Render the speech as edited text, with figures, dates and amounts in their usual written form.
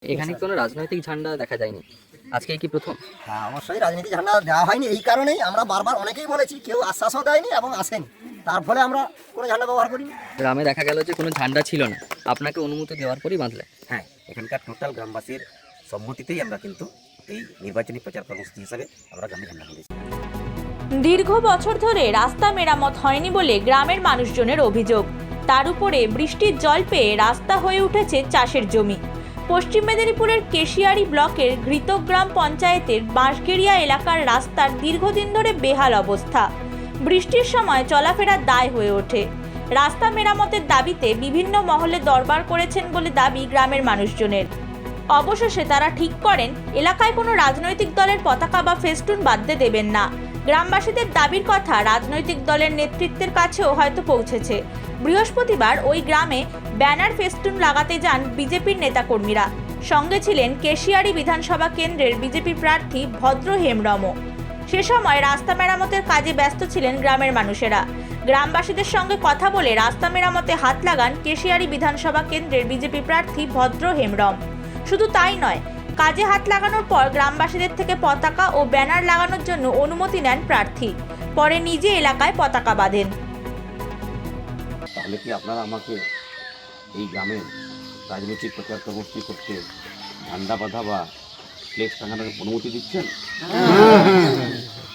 এখানে কোনো রাজনৈতিক ঝান্ডা দেখা যায়নি, আজকে কি প্রথম? হ্যাঁ, অবশ্যই রাজনীতি ঝান্ডা দেওয়া হয়নি। এই কারণেই আমরা বারবার অনেকেই বলেছি, কেউ আশ্বাসও দেয়নি এবং আসেনি, তার ফলে আমরা কোনো ঝান্ডা ব্যবহার করিনি। গ্রামে দেখা গেল যে কোনো ঝান্ডা ছিল না, আপনাকে অনুমতি দেওয়ার পরই বাঁধলেন। হ্যাঁ, এখানকার টোটাল গ্রামবাসীর সম্মতিতেই আমরা কিন্তু এই নির্বাচনী প্রচার কর্মসূচি হিসাবে আমরা গ্রামে ঝান্ডা তুলেছি। দীর্ঘ বছর ধরে রাস্তা মেরামত হয়নি বলে গ্রামের মানুষজনের অভিযোগ। তার উপরে বৃষ্টির জল পেয়ে রাস্তা হয়ে উঠেছে চাষের জমি। পশ্চিম মেদিনীপুরের কেশিয়ারি ব্লকের ঘৃতগ্রাম পঞ্চায়েতের বাঁশগেড়িয়া এলাকার রাস্তার দীর্ঘদিন ধরে বেহাল অবস্থা। বৃষ্টির সময় চলাফেরার দায় হয়ে ওঠে। রাস্তা মেরামতের দাবিতে বিভিন্ন মহলে দরবার করেছেন বলে দাবি গ্রামের মানুষজনের। অবশেষে তারা ঠিক করেন এলাকায় কোনো রাজনৈতিক দলের পতাকা বা ফেস্টুন বাঁধতে দেবেন না। গ্রামবাসীদের দাবির কথা রাজনৈতিক দলের নেতৃত্বের কাছেও হয়তো পৌঁছেছে। বৃহস্পতিবার ওই গ্রামে ব্যানার ফেস্টুন লাগাতে যান বিজেপির নেতাকর্মীরা। সঙ্গে ছিলেন কেশিয়ারি বিধানসভা কেন্দ্রের বিজেপি প্রার্থী ভদ্র হেমব্রম। সে সময় রাস্তা মেরামতের কাজে ব্যস্ত ছিলেন গ্রামের মানুষেরা। গ্রামবাসীদের সঙ্গে কথা বলে রাস্তা মেরামতে হাত লাগান কেশিয়ারি বিধানসভা কেন্দ্রের বিজেপি প্রার্থী ভদ্র হেমব্রম। শুধু তাই নয়, কাজে হাত লাগানোর পর গ্রামবাসীদের থেকে পতাকা ও ব্যানার লাগানোর জন্য অনুমতি নেন প্রার্থী। পরে নিজে এলাকায় পতাকা বাঁধেন। তাহলে কি আপনারা আমাকে এই গ্রামের রাজনৈতিক প্রচার কর্মসূচি করতে ঝান্ডা বাঁধা বা ফ্লেক্স টাঙানোর অনুমতি দিচ্ছেন?